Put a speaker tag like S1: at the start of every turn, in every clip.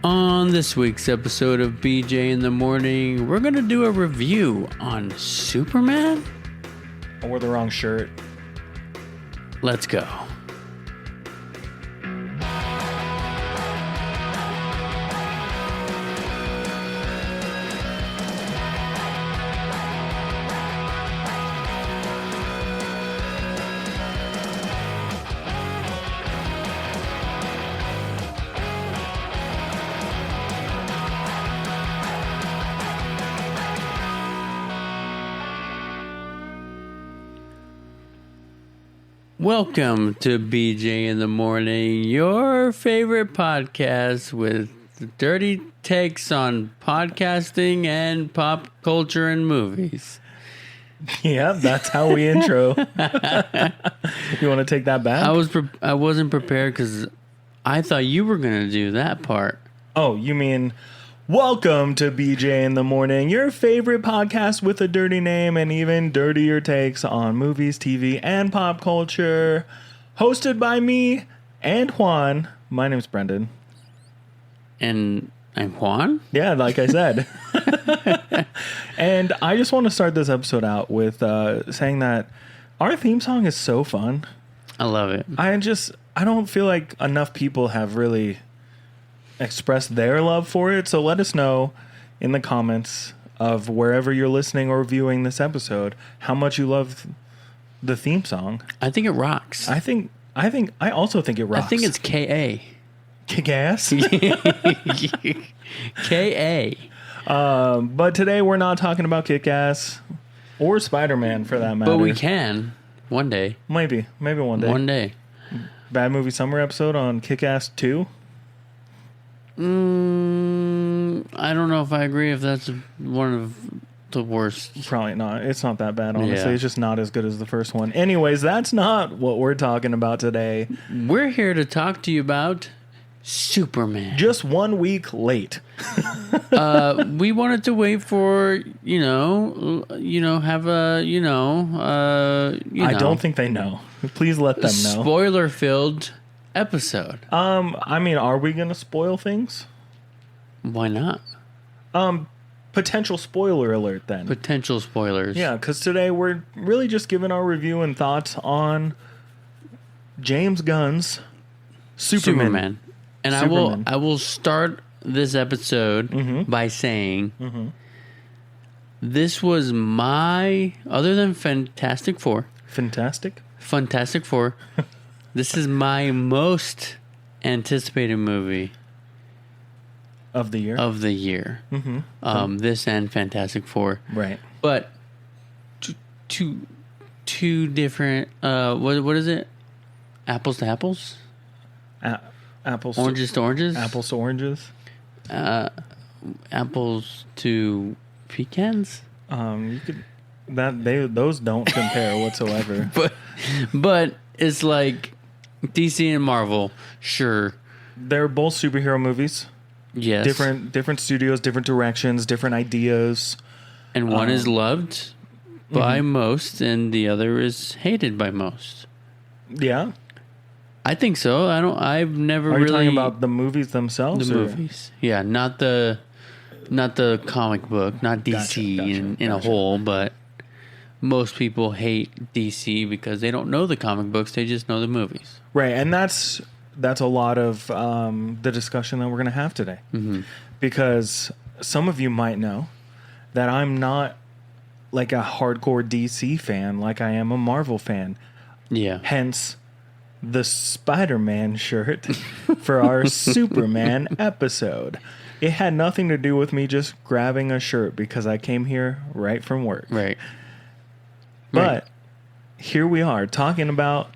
S1: On this week's episode of BJ in the Morning, we're going to do a review on Superman.
S2: I wore the wrong shirt.
S1: Let's go. Welcome to BJ in the Morning, your favorite podcast with dirty takes on podcasting and pop culture and movies.
S2: Yeah, that's how we intro. You want to take that back?
S1: I wasn't prepared because I thought you were going to do that part.
S2: Oh, you mean welcome to BJ in the Morning, your favorite podcast with a dirty name and even dirtier takes on movies, TV, and pop culture. Hosted by me and Juan. My name's Brendan.
S1: And I'm Juan?
S2: Yeah, like I said. And I just want to start this episode out with saying that our theme song is so fun.
S1: I love it.
S2: I don't feel like enough people have really express their love for it, so let us know in the comments of wherever you're listening or viewing this episode how much you love the theme song.
S1: I think it rocks.
S2: I also think it rocks.
S1: I think it's K.A.
S2: Kick-ass.
S1: K.A.
S2: But today we're not talking about Kick-ass or Spider-Man for that matter.
S1: But we can one day.
S2: Maybe one day.
S1: One day.
S2: Bad Movie Summer episode on Kick-Ass 2.
S1: I don't know if I agree if that's one of the worst.
S2: Probably not. It's not that bad, honestly.
S1: Yeah.
S2: It's just not as good as the first one. Anyways, that's not what we're talking about today.
S1: We're here to talk to you about Superman.
S2: Just 1 week late.
S1: We wanted to wait for, have a,
S2: I don't think they know. Please let them know.
S1: Spoiler-filled episode.
S2: Are we going to spoil things?
S1: Why not?
S2: Potential spoiler alert then.
S1: Potential spoilers.
S2: Yeah, because today we're really just giving our review and thoughts on James Gunn's Superman.
S1: And
S2: Superman.
S1: I will start this episode by saying this was other than Fantastic Four.
S2: Fantastic
S1: Four. This is my most anticipated movie
S2: of the year.
S1: Mm-hmm. This and Fantastic Four.
S2: Right.
S1: But two different. What is it? Apples to apples.
S2: Apples.
S1: Oranges to oranges.
S2: Apples to oranges.
S1: Apples to pecans.
S2: You could those don't compare whatsoever.
S1: But it's like DC and Marvel, sure.
S2: They're both superhero movies.
S1: Yes.
S2: Different studios, different directions, different ideas.
S1: And one is loved by most, and the other is hated by most.
S2: Yeah.
S1: I think so. I've never really...
S2: Are you talking about the movies themselves?
S1: The movies. Yeah, not the comic book, not DC in a whole, but most people hate DC because they don't know the comic books, they just know the movies.
S2: Right, and that's a lot of the discussion that we're going to have today. Mm-hmm. Because some of you might know that I'm not like a hardcore DC fan like I am a Marvel fan.
S1: Yeah.
S2: Hence the Spider-Man shirt for our Superman episode. It had nothing to do with me just grabbing a shirt because I came here right from work.
S1: Right.
S2: But here we are talking about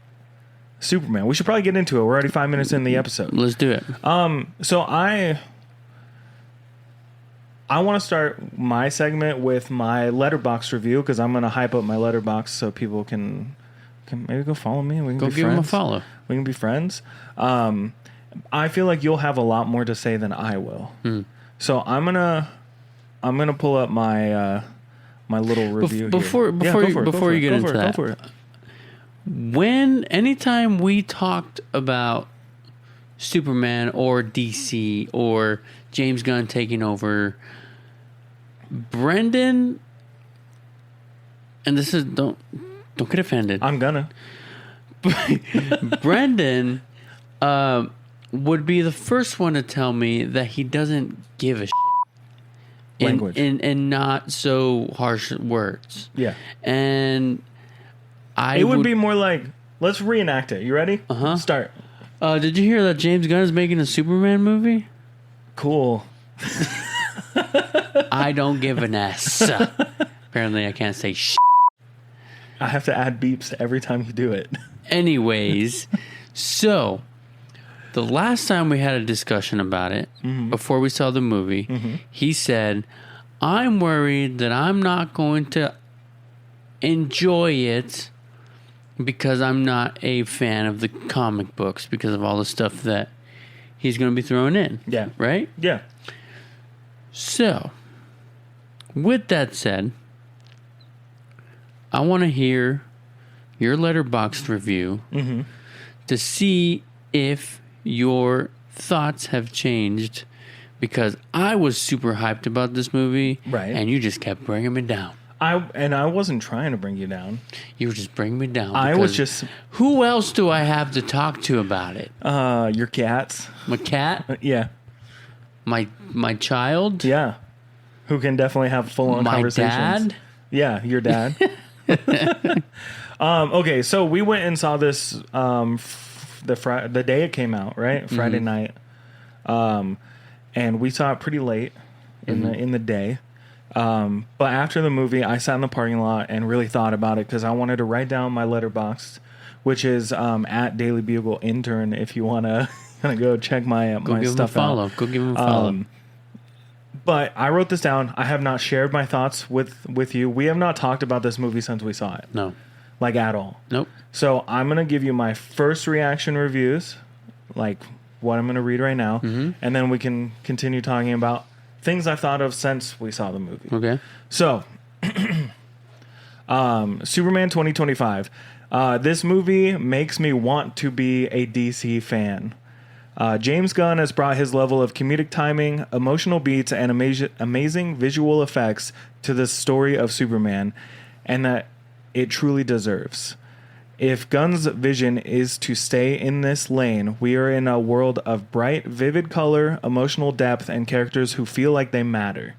S2: Superman. We should probably get into it. We're already 5 minutes in the episode.
S1: Let's do it.
S2: So I want to start my segment with my Letterboxd review because I'm going to hype up my Letterboxd so people can maybe go follow me. We can
S1: go
S2: be
S1: give
S2: friends.
S1: Him a follow.
S2: We can be friends. I feel like you'll have a lot more to say than I will. So I'm gonna pull up my my little review
S1: before you get into that. Anytime we talked about Superman or DC or James Gunn taking over. Brendan, and this is don't get offended.
S2: I'm gonna.
S1: Brendan would be the first one to tell me that he doesn't give a shit.
S2: Language.
S1: In not so harsh words.
S2: Yeah.
S1: And
S2: it would be more like, let's reenact it. You ready?
S1: Uh-huh.
S2: Start.
S1: Did you hear that James Gunn is making a Superman movie?
S2: Cool.
S1: I don't give an S. Apparently I can't say shit.
S2: I have to add beeps every time you do it.
S1: Anyways, so the last time we had a discussion about it, before we saw the movie, he said, I'm worried that I'm not going to enjoy it because I'm not a fan of the comic books because of all the stuff that he's going to be throwing in.
S2: Yeah.
S1: Right?
S2: Yeah.
S1: So, with that said, I want to hear your Letterboxd review to see if your thoughts have changed, because I was super hyped about this movie,
S2: right?
S1: And you just kept bringing me down.
S2: I wasn't trying to bring you down.
S1: You were just bringing me down.
S2: I was just.
S1: Who else do I have to talk to about it?
S2: Your cats.
S1: My cat.
S2: Yeah.
S1: My child.
S2: Yeah. Who can definitely have full-on conversations.
S1: My dad.
S2: Yeah, your dad. Okay, so we went and saw this the day it came out, right? Friday night. And we saw it pretty late in the day. But after the movie, I sat in the parking lot and really thought about it because I wanted to write down my Letterboxd, which is at Daily Bugle Intern. If you want to go check my stuff out.
S1: Go give him a follow.
S2: But I wrote this down. I have not shared my thoughts with you. We have not talked about this movie since we saw it.
S1: No.
S2: Like at all.
S1: Nope.
S2: So I'm going to give you my first reaction reviews, like what I'm going to read right now, and then we can continue talking about things I've thought of since we saw the movie.
S1: Okay.
S2: So, Superman 2025. This movie makes me want to be a DC fan. James Gunn has brought his level of comedic timing, emotional beats, and amazing visual effects to the story of Superman, and that it truly deserves. If Gunn's vision is to stay in this lane, we are in a world of bright, vivid color, emotional depth, and characters who feel like they matter.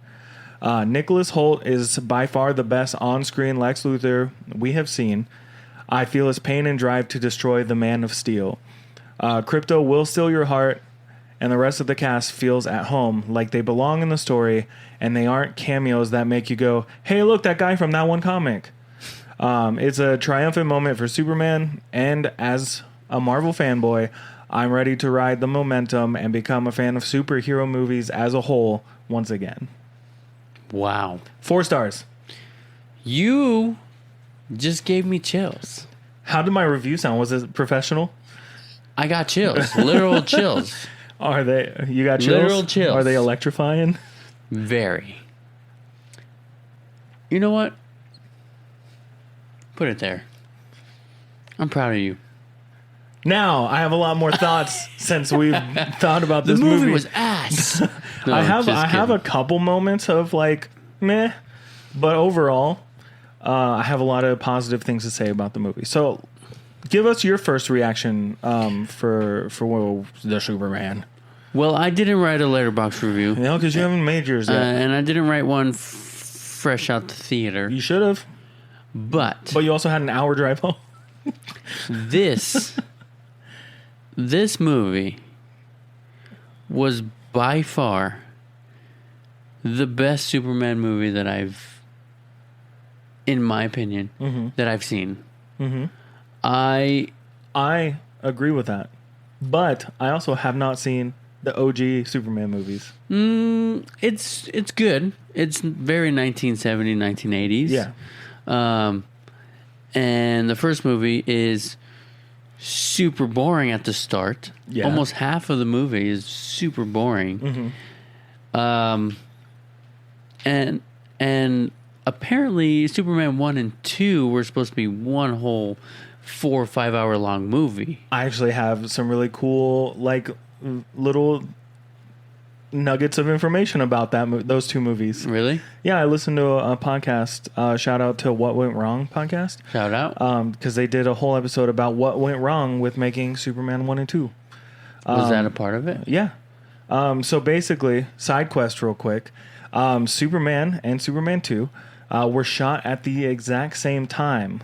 S2: Nicholas Hoult is by far the best on-screen Lex Luthor we have seen. I feel his pain and drive to destroy the Man of Steel. Crypto will steal your heart, and the rest of the cast feels at home, like they belong in the story, and they aren't cameos that make you go, hey, look, that guy from that one comic. It's a triumphant moment for Superman, and as a Marvel fanboy, I'm ready to ride the momentum and become a fan of superhero movies as a whole once again.
S1: Wow.
S2: 4 stars.
S1: You just gave me chills.
S2: How did my review sound? Was it professional?
S1: I got chills. Literal chills.
S2: Are they? You got chills?
S1: Literal chills.
S2: Are they electrifying?
S1: Very. You know what? Put it there. I'm proud of you.
S2: Now, I have a lot more thoughts since we've thought about this movie.
S1: The movie was ass. No,
S2: I have a couple moments of like, meh. But overall, I have a lot of positive things to say about the movie. So, give us your first reaction for the Superman.
S1: Well, I didn't write a Letterboxd review.
S2: You know, because you haven't made yours yet.
S1: And I didn't write one fresh out the theater.
S2: You should have.
S1: But
S2: you also had an hour drive home.
S1: This movie was by far the best Superman movie that in my opinion, that I've seen. Mm-hmm. I
S2: agree with that. But I also have not seen the OG Superman movies.
S1: It's good. It's very 1970s, 1980s.
S2: Yeah.
S1: And the first movie is super boring at the start.
S2: Yeah.
S1: Almost half of the movie is super boring. Mm-hmm. And apparently Superman 1 and 2 were supposed to be one whole 4 or 5 hour long movie.
S2: I actually have some really cool, like, little nuggets of information about those two movies.
S1: Really?
S2: Yeah, I listened to a podcast. Shout out to What Went Wrong podcast.
S1: Shout out.
S2: Because they did a whole episode about what went wrong with making Superman 1 and 2.
S1: Was that a part of it?
S2: Yeah. So basically, side quest real quick. Superman and Superman 2 were shot at the exact same time,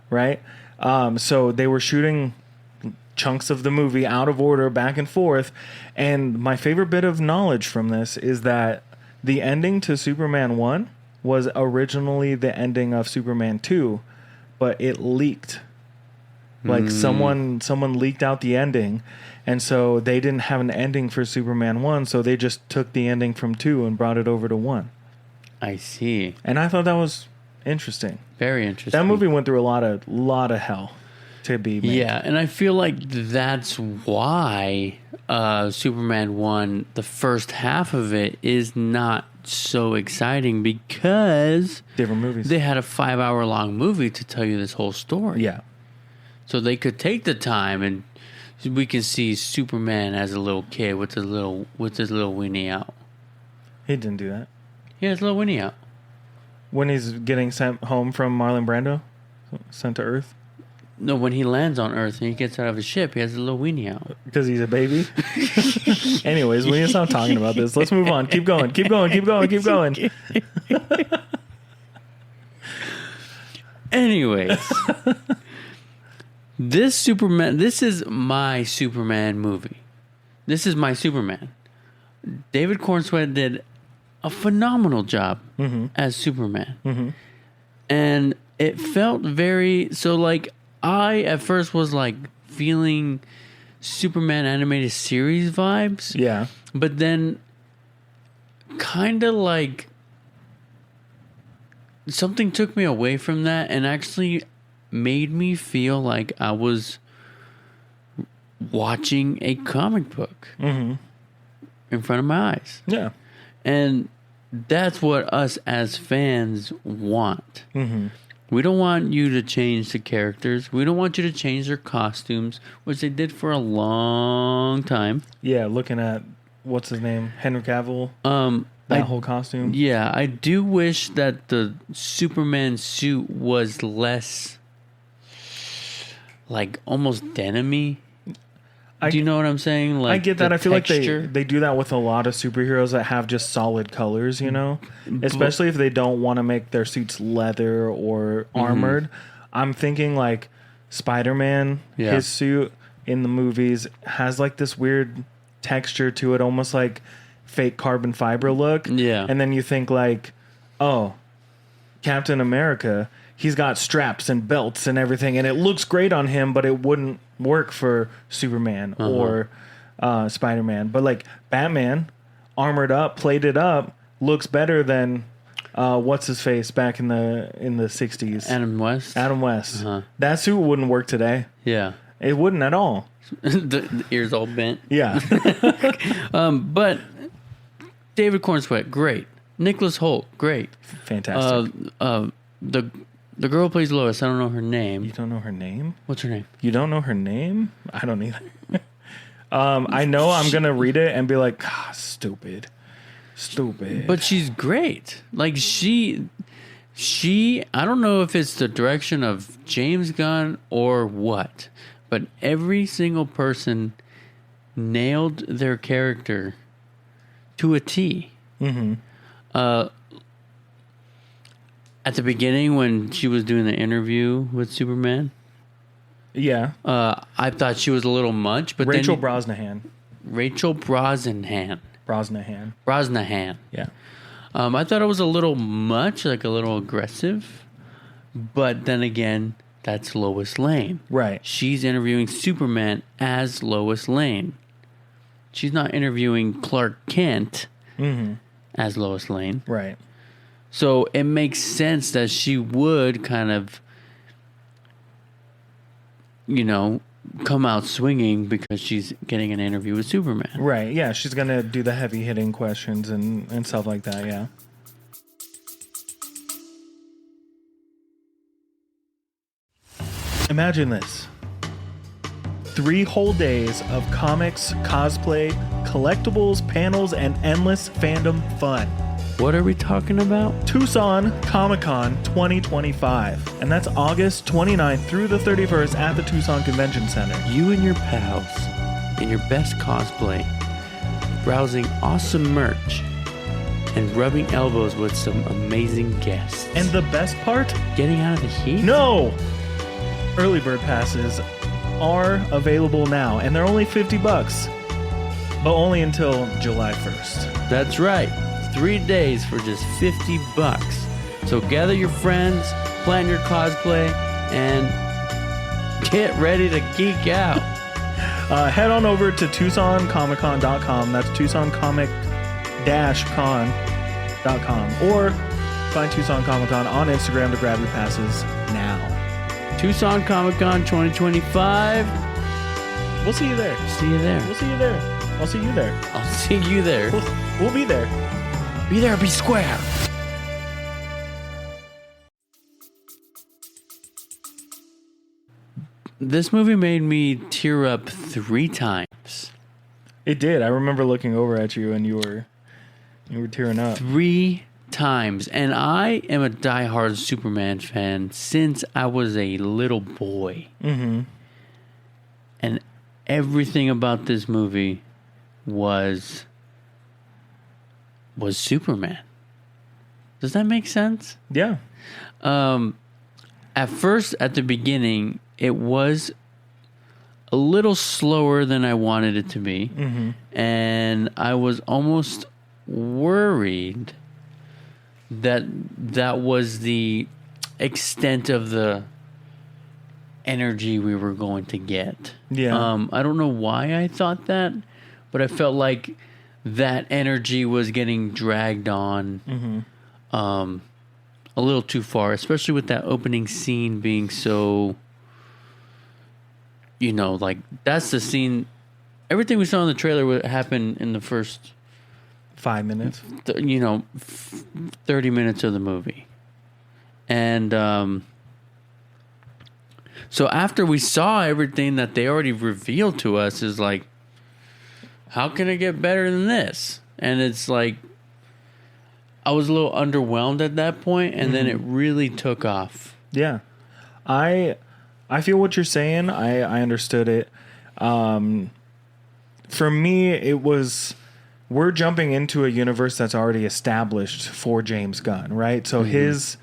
S2: right? So they were shooting chunks of the movie out of order, back and forth. And my favorite bit of knowledge from this is that the ending to Superman 1 was originally the ending of Superman 2, but it leaked. Like someone leaked out the ending, and so they didn't have an ending for Superman 1, so they just took the ending from 2 and brought it over to 1.
S1: I see.
S2: And I thought that was interesting.
S1: Very interesting.
S2: That movie went through a lot of hell to be made.
S1: Yeah, and I feel like that's why Superman 1, the first half of it, is not so exciting, because
S2: Different movies.
S1: they had a 5-hour-long movie to tell you this whole story.
S2: Yeah.
S1: So they could take the time, and we can see Superman as a little kid with his little weenie out.
S2: He didn't do that.
S1: He has a little weenie out.
S2: When he's getting sent home from Marlon Brando? Sent to Earth?
S1: No, when he lands on Earth and he gets out of his ship, he has a little weenie out.
S2: Because he's a baby? Anyways, we need to stop talking about this. Let's move on. Keep going.
S1: Anyways. This is my Superman movie. This is my Superman. David Corenswet did a phenomenal job as Superman. And it felt very... So, like, I, at first, was, like, feeling Superman animated series vibes.
S2: Yeah.
S1: But then, kind of, like... Something took me away from that and actually made me feel like I was watching a comic book in front of my eyes.
S2: Yeah.
S1: And that's what us as fans want. We don't want you to change the characters. We don't want you to change their costumes, which they did for a long time.
S2: Yeah, looking at, what's his name? Henry Cavill. That whole costume.
S1: Yeah, I do wish that the Superman suit was less, like, almost denim-y. Do you know what I'm saying? Like,
S2: I get that. I feel
S1: texture.
S2: like they do that with a lot of superheroes that have just solid colors, you know? Especially if they don't want to make their suits leather or armored. I'm thinking, like, Spider-Man, his suit in the movies has, like, this weird texture to it, almost like fake carbon fiber look.
S1: Yeah.
S2: And then you think, like, oh, Captain America, he's got straps and belts and everything, and it looks great on him, but it wouldn't work for Superman or Spider-Man. But, like, Batman, armored up, plated up, looks better than what's his face back in the 60s.
S1: Adam West.
S2: That suit wouldn't work today.
S1: Yeah.
S2: It wouldn't at all.
S1: the ears all bent.
S2: Yeah.
S1: But David Corenswet, great. Nicholas Hoult, great.
S2: Fantastic.
S1: The girl who plays Lois, I don't know her name.
S2: You don't know her name?
S1: What's her name?
S2: You don't know her name? I don't either. I know I'm going to read it and be like, stupid.
S1: But she's great. Like, she, I don't know if it's the direction of James Gunn or what, but every single person nailed their character to a T. At the beginning, when she was doing the interview with Superman, I thought she was a little much. But
S2: Rachel
S1: then
S2: Brosnahan.
S1: Rachel Brosnahan.
S2: Yeah.
S1: I thought it was a little much, like a little aggressive. But then again, that's Lois Lane.
S2: Right.
S1: She's interviewing Superman as Lois Lane. She's not interviewing Clark Kent as Lois Lane.
S2: Right.
S1: So it makes sense that she would kind of, you know, come out swinging because she's getting an interview with Superman.
S2: Right. Yeah. She's going to do the heavy hitting questions and stuff like that. Yeah. Imagine this. 3 whole days of comics, cosplay, collectibles, panels, and endless fandom fun.
S1: What are we talking about?
S2: Tucson Comic-Con 2025. And that's August 29th through the 31st at the Tucson Convention Center.
S1: You and your pals in your best cosplay, browsing awesome merch, and rubbing elbows with some amazing guests.
S2: And the best part?
S1: Getting out of the heat?
S2: No! Early bird passes are available now, and they're only $50, but only until July 1st.
S1: That's right. 3 days for just $50. So gather your friends, plan your cosplay, and get ready to geek out.
S2: Head on over to TucsonComicCon.com. That's TucsonComic-Con.com. Or find Tucson Comic Con on Instagram to grab your passes now.
S1: Tucson Comic-Con 2025.
S2: We'll see you there.
S1: See you there.
S2: We'll see you there. I'll see you there.
S1: I'll see you there.
S2: We'll be there.
S1: Be there, be square. This movie made me tear up 3 times.
S2: It did. I remember looking over at you and you were tearing up.
S1: 3 times. And I am a diehard Superman fan since I was a little boy.
S2: Mm-hmm.
S1: And everything about this movie was Superman. Does that make sense?
S2: Yeah.
S1: At first, at the beginning, it was a little slower than I wanted it to be.
S2: Mm-hmm.
S1: And I was almost worried that was the extent of the energy we were going to get.
S2: Yeah.
S1: I don't know why I thought that, but I felt like that energy was getting dragged on a little too far, especially with that opening scene being so, like that's the scene. Everything we saw in the trailer would happen in the first
S2: 5 minutes.
S1: 30 minutes of the movie. And so after we saw everything that they already revealed to us, is like, how can it get better than this? And it's like, I was a little underwhelmed at that point, and then it really took off.
S2: Yeah. I feel what you're saying. I understood it. For me, it was, we're jumping into a universe that's already established for James Gunn, right? So his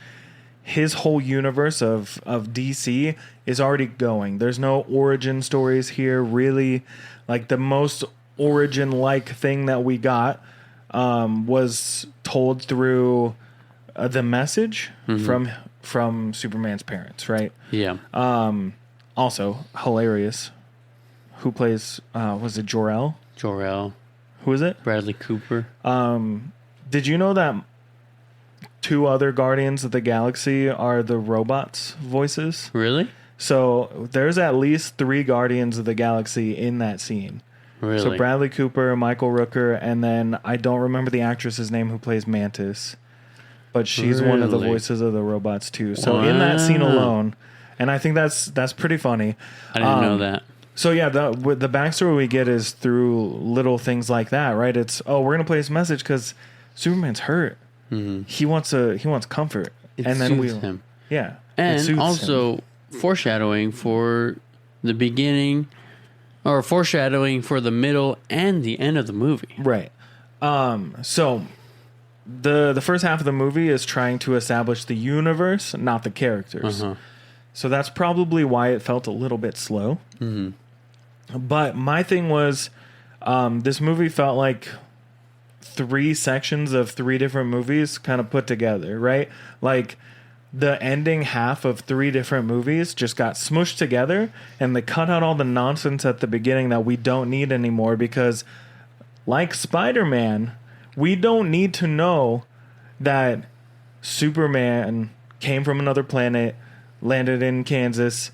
S2: whole universe of DC is already going. There's no origin stories here, really. Like, the most origin-like thing that we got was told through the message from Superman's parents, right?
S1: Yeah.
S2: Also, hilarious. Who plays, was it Jor-El?
S1: Jor-El.
S2: Who is it?
S1: Bradley Cooper.
S2: Did you know that 2 other Guardians of the Galaxy are the robots' voices?
S1: Really?
S2: So there's at least 3 Guardians of the Galaxy in that scene.
S1: Really?
S2: So Bradley Cooper, Michael Rooker, and then I don't remember the actress's name who plays Mantis, but she's one of the voices of the robots too. So in that scene alone, and I think that's pretty funny.
S1: I didn't know that.
S2: So yeah, the backstory we get is through little things like that, right? It's, we're gonna play this message because Superman's hurt. Mm-hmm. He wants comfort,
S1: And then soothes him.
S2: Yeah,
S1: and also foreshadowing for the beginning, or foreshadowing for the middle and the end of the movie.
S2: Right. So the first half of the movie is trying to establish the universe, not the characters. So that's probably why it felt a little bit slow. Mm-hmm. But my thing was, this movie felt like 3 sections of 3 different movies kind of put together, right? Like, the ending half of 3 different movies just got smushed together, and they cut out all the nonsense at the beginning that we don't need anymore, because, like Spider-Man, we don't need to know that Superman came from another planet, landed in Kansas,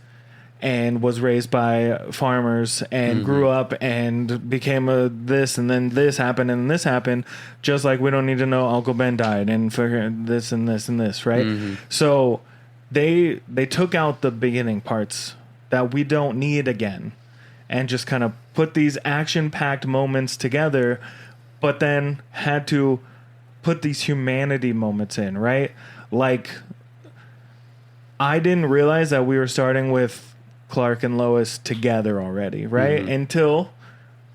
S2: and was raised by farmers and grew up and became a this, and then this happened and this happened, just like we don't need to know Uncle Ben died and for this and this and this, right? So they took out the beginning parts that we don't need again, and just kind of put these action-packed moments together, but then had to put these humanity moments in, right? Like, I didn't realize that we were starting with Clark and Lois together already, right? Until,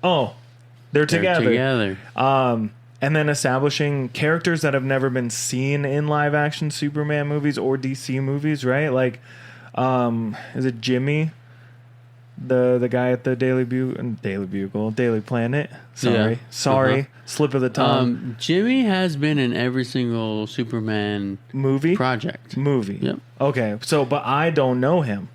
S2: they're together. And then establishing characters that have never been seen in live-action Superman movies or DC movies, right? Like, is it Jimmy? The guy at the Daily Planet. Sorry. Slip of the tongue.
S1: Jimmy has been in every single Superman
S2: movie.
S1: Yep.
S2: Okay, but I don't know him,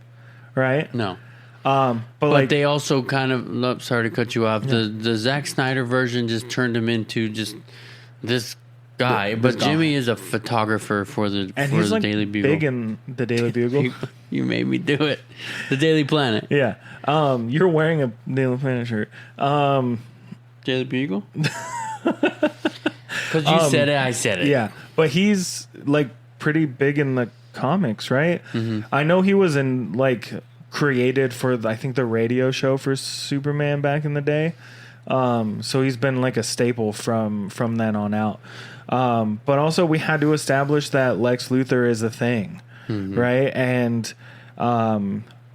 S2: right?
S1: No.
S2: But
S1: like they also kind of. Sorry to cut you off. Yeah. The Zack Snyder version just turned him into just this guy. But Jimmy is a photographer for the Daily Bugle.
S2: Big in the Daily Bugle.
S1: You made me do it. The Daily Planet.
S2: Yeah. You're wearing a Daily Planet shirt.
S1: Daily Bugle. Because you said it, I said it.
S2: Yeah, but he's like pretty big in the comics, right? I know he was in created for I think the radio show for Superman back in the day. So he's been like a staple from then on out. But also we had to establish that Lex Luthor is a thing, right? And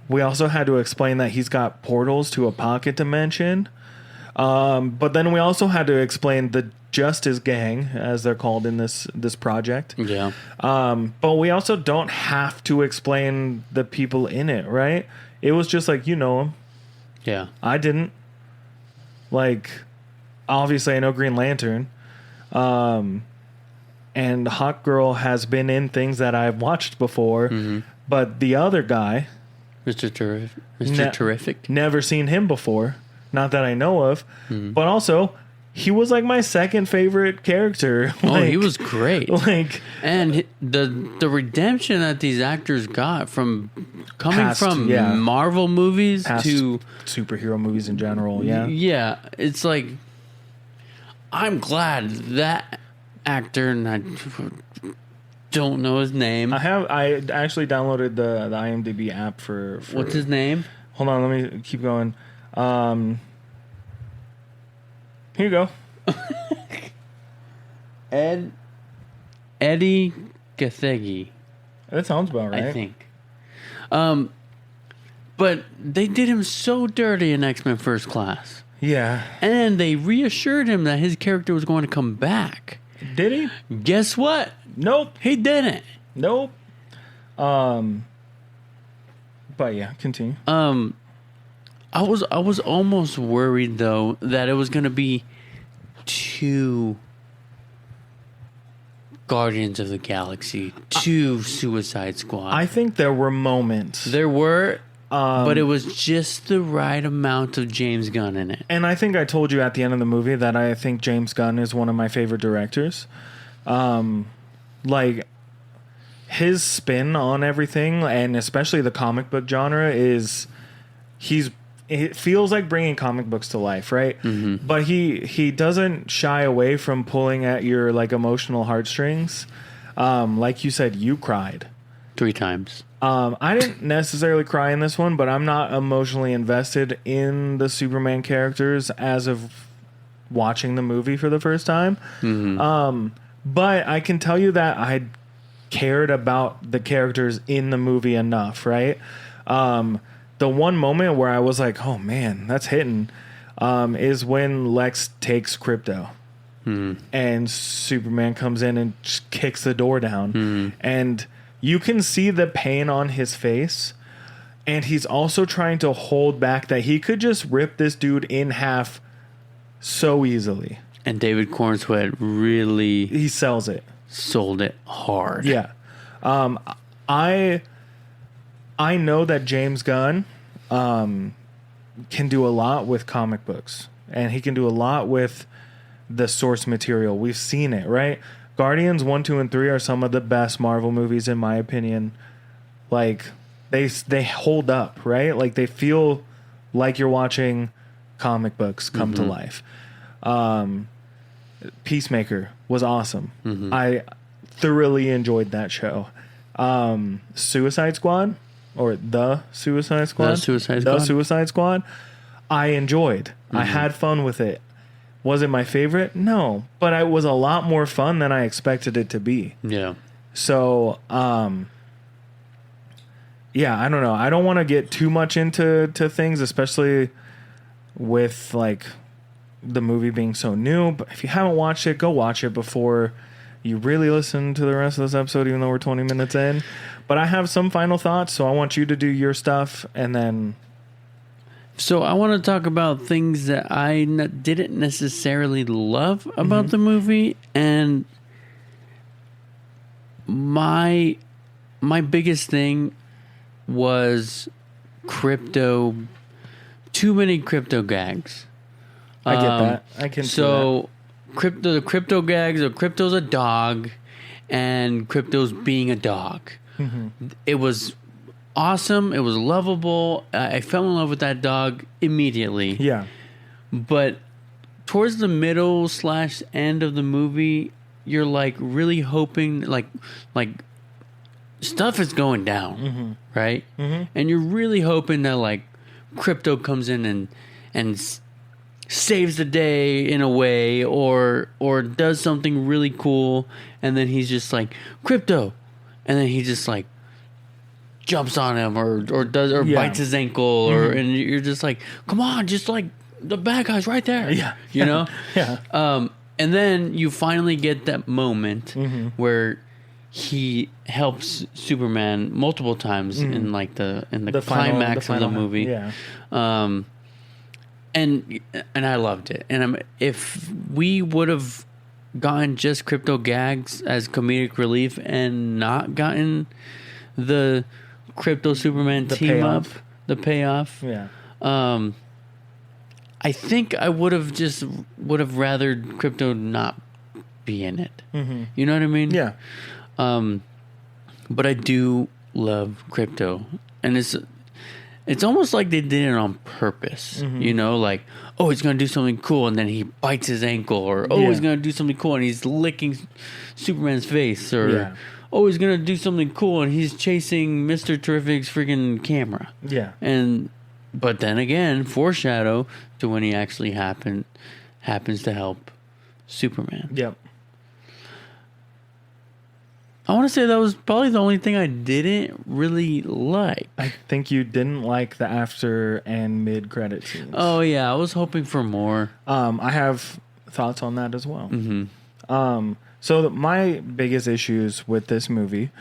S2: we also had to explain that he's got portals to a pocket dimension. But then we also had to explain the Justice Gang, as they're called in this project.
S1: Yeah.
S2: But we also don't have to explain the people in it, right? It was just like, you know them.
S1: Yeah.
S2: I didn't. Like, obviously I know Green Lantern. And Hawkgirl has been in things that I've watched before. But the other guy...
S1: Mr. Terrific?
S2: Never seen him before. Not that I know of. But also... he was like my second favorite character.
S1: He was great. And the redemption that these actors got from coming from Marvel movies to
S2: superhero movies in general. Yeah.
S1: Yeah. It's like, I'm glad that actor, and I don't know his name.
S2: I actually downloaded the IMDb app for
S1: what's his name?
S2: Hold on, let me keep going. Here you go.
S1: Edi Gathegi.
S2: That sounds about right.
S1: I think. But they did him so dirty in X-Men First Class.
S2: Yeah.
S1: And they reassured him that his character was going to come back.
S2: Did he?
S1: Guess what?
S2: Nope.
S1: He didn't.
S2: Nope. But yeah, continue.
S1: I was almost worried though that it was going to be two Guardians of the Galaxy, two Suicide Squad.
S2: I think there were moments.
S1: There were, but it was just the right amount of James Gunn in it.
S2: And I think I told you at the end of the movie that I think James Gunn is one of my favorite directors. Like his spin on everything, and especially the comic book genre, it feels like bringing comic books to life, right? But he doesn't shy away from pulling at your like emotional heartstrings. Like you said, you cried
S1: 3 times.
S2: I didn't necessarily cry in this one, but I'm not emotionally invested in the Superman characters as of watching the movie for the first time. But I can tell you that I cared about the characters in the movie enough, right? The one moment where I was like, oh man, that's hitting, is when Lex takes Crypto. And Superman comes in and just kicks the door down. And you can see the pain on his face. And he's also trying to hold back that he could just rip this dude in half so easily.
S1: And David Corenswet really...
S2: he sells it.
S1: Sold it hard.
S2: Yeah. I know that James Gunn can do a lot with comic books, and he can do a lot with the source material. We've seen it, right? Guardians 1, 2, and 3 are some of the best Marvel movies, in my opinion. Like, they hold up, right? Like, they feel like you're watching comic books come to life. Peacemaker was awesome. I thoroughly enjoyed that show. Suicide Squad, or The Suicide Squad?
S1: The Suicide Squad.
S2: The Suicide Squad. I enjoyed. I had fun with it. Was it my favorite? No, but it was a lot more fun than I expected it to be.
S1: Yeah.
S2: So, yeah, I don't know. I don't want to get too much into things, especially with like the movie being so new. But if you haven't watched it, go watch it before you really listen to the rest of this episode, even though we're 20 minutes in. But I have some final thoughts, so I want you to do your stuff, and then...
S1: So I want to talk about things that I didn't necessarily love about the movie, and my biggest thing was crypto. Too many crypto gags.
S2: I get that. I can see that.
S1: The crypto gags, or crypto's a dog, and crypto's being a dog. It was awesome. It was lovable. I fell in love with that dog immediately.
S2: Yeah.
S1: But towards the middle / end of the movie, you're like really hoping like stuff is going down, right? And you're really hoping that like crypto comes in and saves the day in a way, or does something really cool, and then he's just like crypto, and then he just like jumps on him or bites his ankle, or and you're just like, come on, just like the bad guy's right there, you know. And then you finally get that moment where he helps Superman multiple times in like the climax of the movie. And I loved it. And if we would have gotten just crypto gags as comedic relief and not gotten the crypto Superman team up, the payoff, I think I would have rather crypto not be in it. You know what I mean?
S2: Yeah.
S1: But I do love crypto, and it's almost like they did it on purpose. You know, like, oh, he's gonna do something cool, and then he bites his ankle, or he's gonna do something cool and he's licking Superman's face, or oh, he's gonna do something cool and he's chasing Mr. Terrific's freaking camera. But then again, foreshadow to when he actually happens to help Superman. I want to say that was probably the only thing I didn't really like.
S2: I think you didn't like the after and mid credit scenes.
S1: Oh yeah, I was hoping for more.
S2: I have thoughts on that as well. So my biggest issues with this movie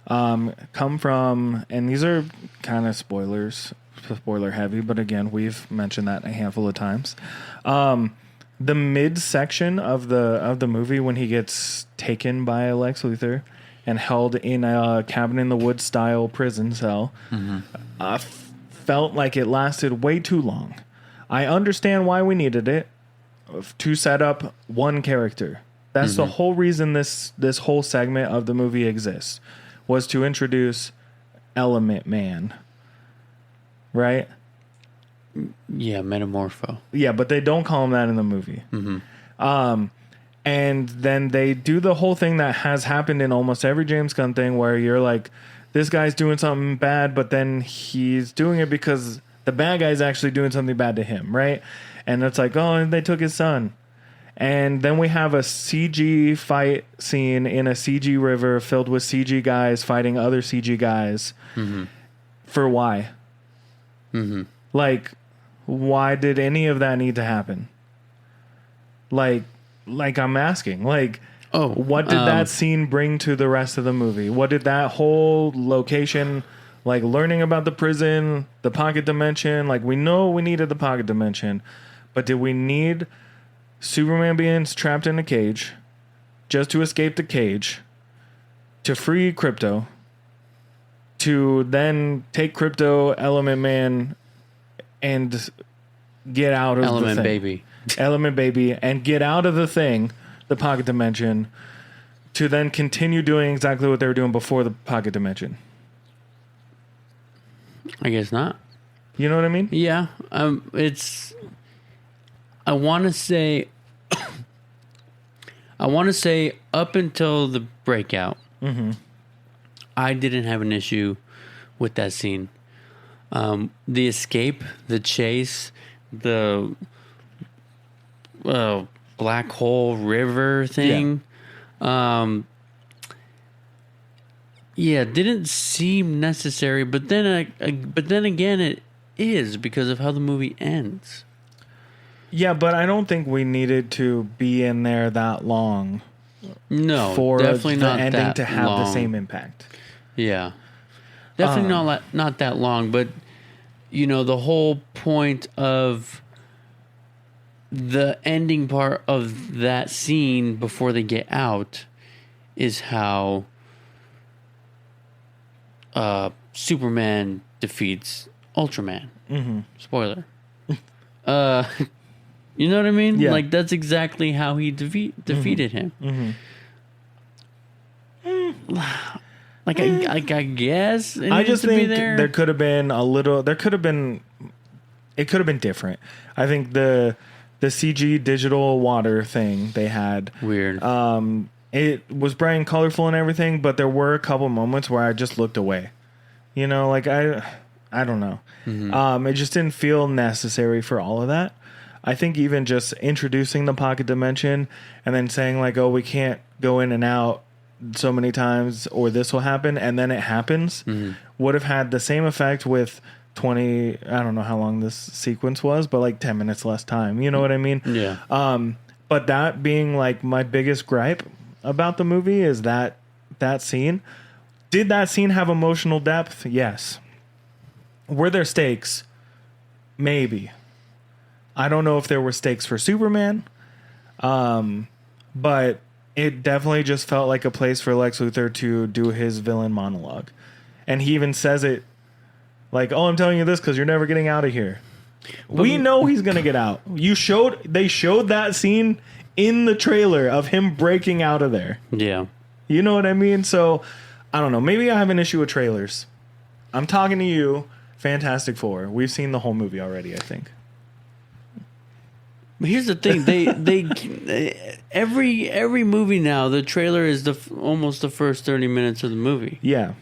S2: come from, and these are kind of spoiler heavy, but again, we've mentioned that a handful of times. The mid section of the movie when he gets taken by Lex Luthor and held in a cabin in the woods style prison cell, felt like it lasted way too long. I understand why we needed it to set up one character. That's the whole reason this whole segment of the movie exists, was to introduce Element Man. Right?
S1: Yeah, Metamorpho.
S2: Yeah, but they don't call him that in the movie. And then they do the whole thing that has happened in almost every James Gunn thing, where you're like, this guy's doing something bad, but then he's doing it because the bad guy's actually doing something bad to him, right? And it's like, oh, and they took his son. And then we have a CG fight scene in a CG river filled with CG guys fighting other CG guys. For why? Like, why did any of that need to happen? Like I'm asking, like, what did that scene bring to the rest of the movie? What did that whole location, like learning about the prison, the pocket dimension, like we know we needed the pocket dimension, but did we need Superman being trapped in a cage just to escape the cage, to free Crypto, to then take Crypto, Element Man, and get out of the thing. Element Baby, and get out of the thing, the pocket dimension, to then continue doing exactly what they were doing before the pocket dimension?
S1: I guess not.
S2: You know what I mean?
S1: Yeah. I want to say up until the breakout, I didn't have an issue with that scene. The escape, the chase, the black hole river thing. Didn't seem necessary, but then again, it is because of how the movie ends.
S2: Yeah, but I don't think we needed to be in there that long.
S1: No,
S2: for
S1: definitely
S2: the
S1: not
S2: ending
S1: that
S2: to have
S1: long.
S2: the same impact.
S1: Yeah, definitely not that long. But the whole point of the ending part of that scene before they get out is how Superman defeats Ultraman. Mm-hmm. Spoiler. You know what I mean?
S2: Yeah.
S1: Like, that's exactly how he defeated him.
S2: Mm-hmm.
S1: Like, I guess
S2: I just think
S1: there
S2: could have been it could have been different. I think the CG digital water thing they had,
S1: weird.
S2: It was bright and colorful and everything, but there were a couple moments where I just looked away. Like I don't know. Mm-hmm. It just didn't feel necessary for all of that. I think even just introducing the pocket dimension and then saying like, oh, we can't go in and out so many times or this will happen, and then it happens, would have had the same effect with 20, I don't know how long this sequence was, but like 10 minutes less time. You know what I mean?
S1: Yeah.
S2: But that being like my biggest gripe about the movie is that scene. Did that scene have emotional depth? Yes. Were there stakes? Maybe. I don't know if there were stakes for Superman, but it definitely just felt like a place for Lex Luthor to do his villain monologue. And he even says it like, oh, I'm telling you this because you're never getting out of here. We know he's going to get out. They showed that scene in the trailer of him breaking out of there.
S1: Yeah.
S2: You know what I mean? So, I don't know. Maybe I have an issue with trailers. I'm talking to you, Fantastic Four. We've seen the whole movie already, I think.
S1: But here's the thing: they every movie now, the trailer is almost the first 30 minutes of the movie.
S2: Yeah,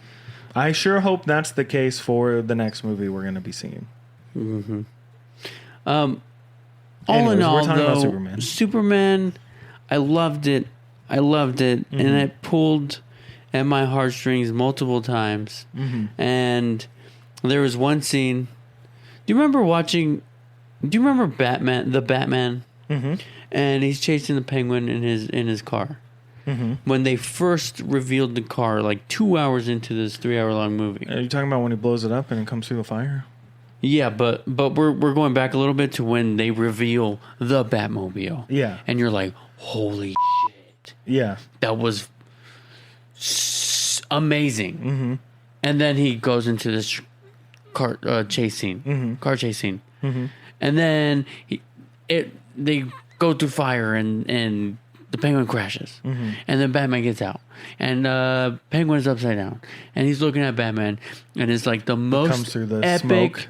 S2: I sure hope that's the case for the next movie we're going to be seeing.
S1: Mm-hmm. All in all, though, Superman, I loved it, and it pulled at my heartstrings multiple times. Mm-hmm. And there was one scene. Do you remember Batman? The Batman, and he's chasing the Penguin in his car. Mm-hmm. When they first revealed the car, like 2 hours into this 3-hour-long movie.
S2: Are you talking about when he blows it up and it comes through the fire?
S1: Yeah, but we're going back a little bit to when they reveal the Batmobile.
S2: Yeah,
S1: and you're like, holy shit!
S2: Yeah,
S1: that was amazing. Mm-hmm. And then he goes into this car chase scene, mm-hmm. And then they go through fire and the Penguin crashes, mm-hmm. and then Batman gets out, and Penguin's upside down, and he's looking at Batman, and it's like the most epic smoke.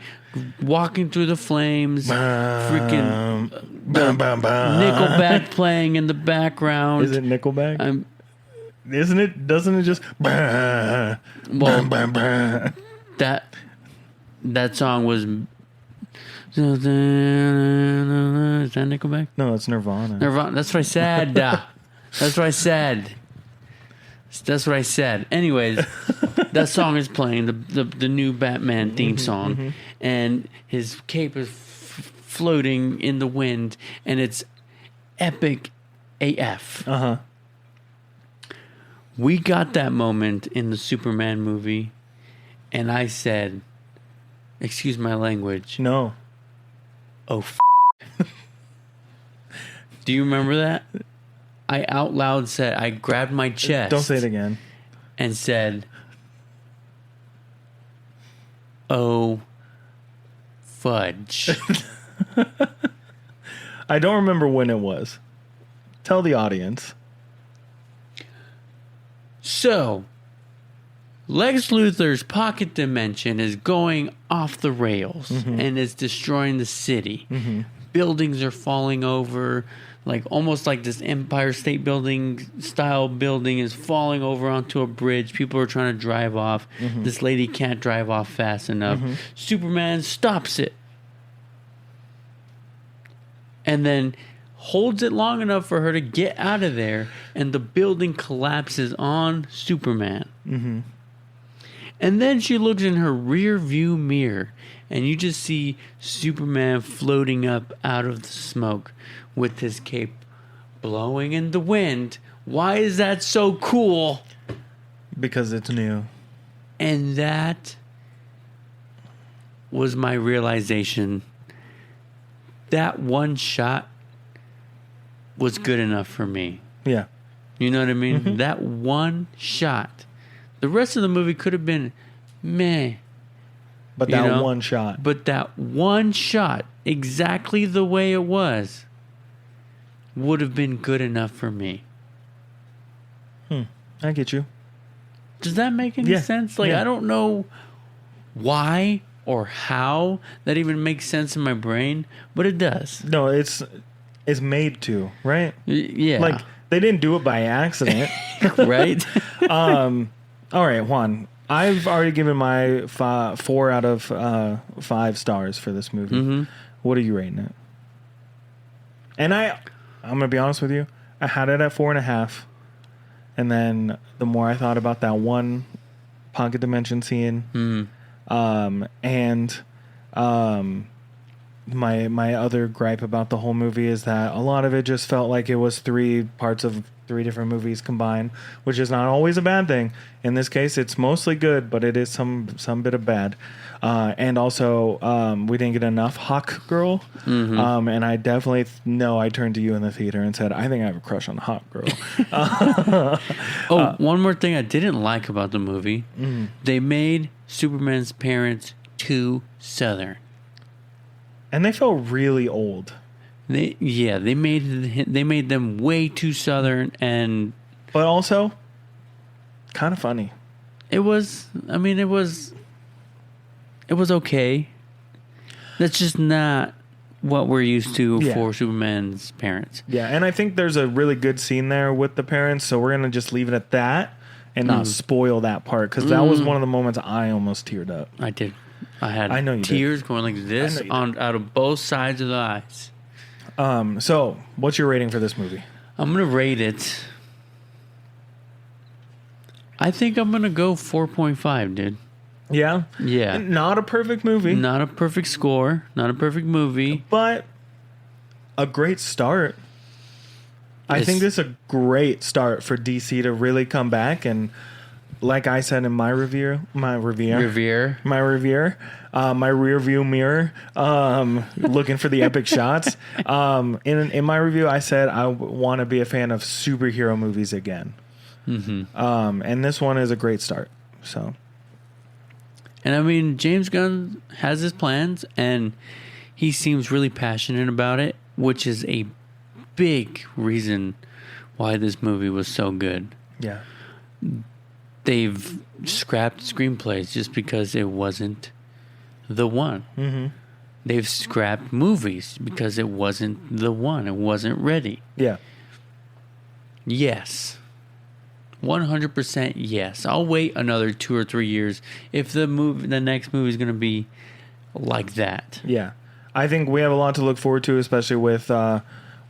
S1: Walking through the flames, freaking Nickelback playing in the background.
S2: Is it Nickelback? Isn't it? Doesn't it just? Well,
S1: that song was. Is that Nickelback?
S2: No, it's Nirvana.
S1: Nirvana. That's what I said. That's what I said. Anyways, that song is playing, the new Batman theme song, mm-hmm. and his cape is floating in the wind, and it's epic AF.
S2: Uh-huh.
S1: We got that moment in the Superman movie, and I said, excuse my language.
S2: No.
S1: Oh, Do you remember that? I out loud said, I grabbed my chest.
S2: Don't say it again.
S1: And said, oh, fudge.
S2: I don't remember when it was. Tell the audience.
S1: So, Lex Luthor's pocket dimension is going off the rails, mm-hmm. and is destroying the city. Mm-hmm. Buildings are falling over, like almost like this Empire State Building style building is falling over onto a bridge. People are trying to drive off. Mm-hmm. This lady can't drive off fast enough. Mm-hmm. Superman stops it. and then holds it long enough for her to get out of there, and the building collapses on Superman.
S2: Mm-hmm.
S1: And then she looks in her rear view mirror, and you just see Superman floating up out of the smoke with his cape blowing in the wind. Why is that so cool?
S2: Because it's new.
S1: And that was my realization. That one shot was good enough for me.
S2: Yeah.
S1: You know what I mean?
S2: Mm-hmm.
S1: That one shot. The rest of the movie could have been meh.
S2: But that one shot.
S1: But that one shot, exactly the way it was, would have been good enough for me.
S2: I get you.
S1: Does that make any sense? Like,
S2: Yeah.
S1: I don't know why or how that even makes sense in my brain, but it does.
S2: No, it's made to, right?
S1: Yeah.
S2: Like, they didn't do it by accident.
S1: Right?
S2: All right, Juan. I've already given my 4 out of 5 stars for this movie.
S1: Mm-hmm.
S2: What are you rating it? And I'm going to be honest with you. I had it at 4.5. And then the more I thought about that one pocket dimension scene, and my other gripe about the whole movie is that a lot of it just felt like it was 3 parts of 3 different movies combined, which is not always a bad thing. In this case, it's mostly good, but it is some bit of bad. And also, we didn't get enough Hawkgirl.
S1: Mm-hmm.
S2: And I definitely know I turned to you in the theater and said, I think I have a crush on Hawkgirl.
S1: One more thing I didn't like about the movie. They made Superman's parents too Southern.
S2: And they felt really old.
S1: They made them way too Southern, and
S2: but also kind of funny.
S1: It was okay. That's just not what we're used to for Superman's parents.
S2: Yeah, and I think there's a really good scene there with the parents, so we're gonna just leave it at that and not spoil that part, because that was one of the moments I almost teared up.
S1: I did. I had tears going like this out of both sides of the eyes.
S2: So, what's your rating for this movie?
S1: I'm going to rate it. I think I'm going to go 4.5, dude.
S2: Yeah?
S1: Yeah.
S2: Not a perfect movie.
S1: Not a perfect score. Not a perfect movie.
S2: But a great start. I think this is a great start for DC to really come back, and like I said in my rear view mirror, looking for the epic shots. In my review, I said I want to be a fan of superhero movies again. Mm-hmm. And this one is a great start. So,
S1: and I mean, James Gunn has his plans, and he seems really passionate about it, which is a big reason why this movie was so good.
S2: Yeah.
S1: They've scrapped screenplays just because it wasn't the one. Mm-hmm. They've scrapped movies because it wasn't the one. It wasn't ready.
S2: Yeah.
S1: Yes. 100% yes. I'll wait another 2 or 3 years if the next movie is going to be like that.
S2: Yeah. I think we have a lot to look forward to, especially with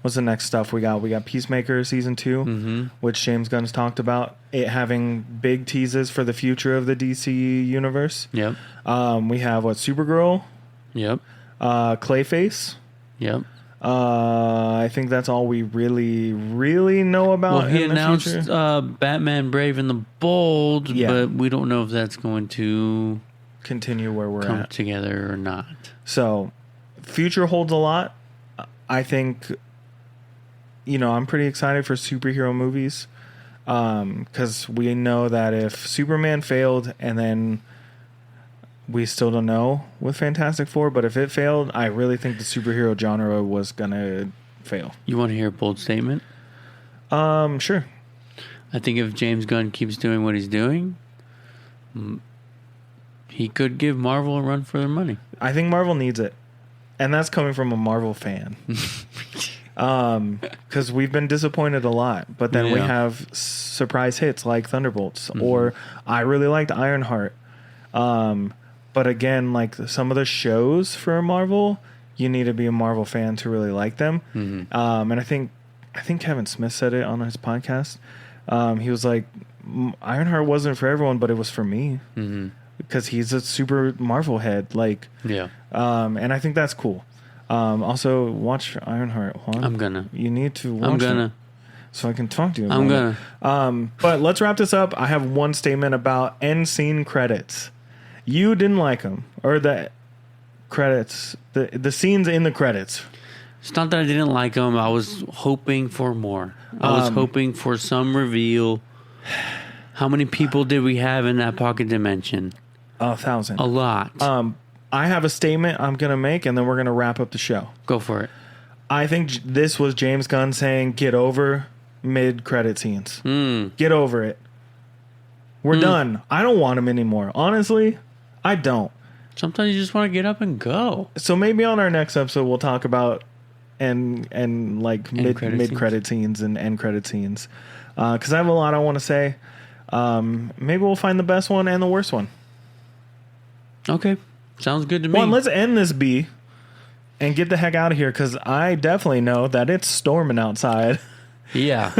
S2: what's the next stuff we got? We got Peacemaker season 2, which James Gunn's talked about it having big teases for the future of the DC universe.
S1: Yep.
S2: We have Supergirl.
S1: Yep.
S2: Clayface.
S1: Yep.
S2: I think that's all we really know about.
S1: Well, he announced Batman Brave and the Bold, but we don't know if that's going to
S2: continue where we're
S1: come
S2: at
S1: together or not.
S2: So, future holds a lot. I think, I'm pretty excited for superhero movies, because we know that if Superman failed and then we still don't know with Fantastic Four, but if it failed, I really think the superhero genre was going to fail.
S1: You want to hear a bold statement?
S2: Sure.
S1: I think if James Gunn keeps doing what he's doing, he could give Marvel a run for their money.
S2: I think Marvel needs it. And that's coming from a Marvel fan. Because we've been disappointed a lot. But then we have surprise hits like Thunderbolts. Or I really liked Ironheart. But again, like some of the shows for Marvel you need to be a Marvel fan to really like them. And I think Kevin Smith said it on his podcast. He was like, Ironheart wasn't for everyone, but it was for me. Because he's a super Marvel head. Like,
S1: yeah.
S2: And I think that's cool. Also, watch Ironheart, Juan.
S1: I'm gonna.
S2: You need to watch
S1: I'm gonna.
S2: it so I can talk to you about
S1: I'm gonna.
S2: But let's wrap this up. I have one statement about end scene credits. You didn't like them. Or the credits. The scenes in the credits.
S1: It's not that I didn't like them. I was hoping for more. I was hoping for some reveal. How many people did we have in that pocket dimension?
S2: 1,000.
S1: A lot.
S2: I have a statement I'm going to make, and then we're going to wrap up the show.
S1: Go for it.
S2: I think this was James Gunn saying, get over mid-credit scenes. Get over it. We're done. I don't want them anymore. Honestly, I don't.
S1: Sometimes you just want to get up and go.
S2: So maybe on our next episode, we'll talk about mid-credit scenes and end credit scenes. Because I have a lot I want to say. Maybe we'll find the best one and the worst one.
S1: Okay. Sounds good to me.
S2: Well, let's end this B and get the heck out of here, because I definitely know that it's storming outside.
S1: Yeah.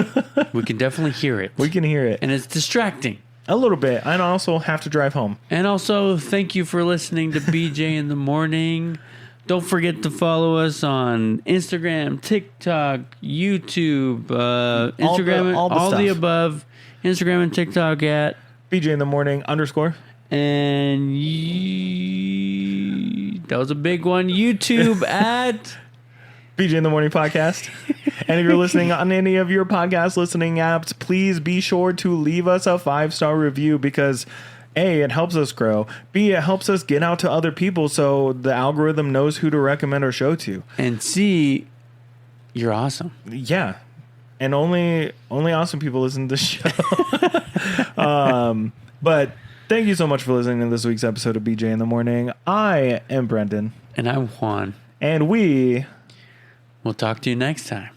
S1: We can definitely hear it.
S2: We can hear it.
S1: And it's distracting.
S2: A little bit. I also have to drive home.
S1: And also, thank you for listening to BJ in the Morning. Don't forget to follow us on Instagram, TikTok, YouTube, Instagram, all the above. Instagram and TikTok at
S2: BJ in the Morning _
S1: And that was a big one. YouTube at
S2: BJ in the Morning Podcast. And if you're listening on any of your podcast listening apps, please be sure to leave us a 5-star review, because A, it helps us grow. B, it helps us get out to other people so the algorithm knows who to recommend our show to.
S1: And C, you're awesome.
S2: Yeah. And only awesome people listen to the show. But thank you so much for listening to this week's episode of BJ in the Morning. I am Brendan.
S1: And I'm Juan.
S2: And we'll
S1: talk to you next time.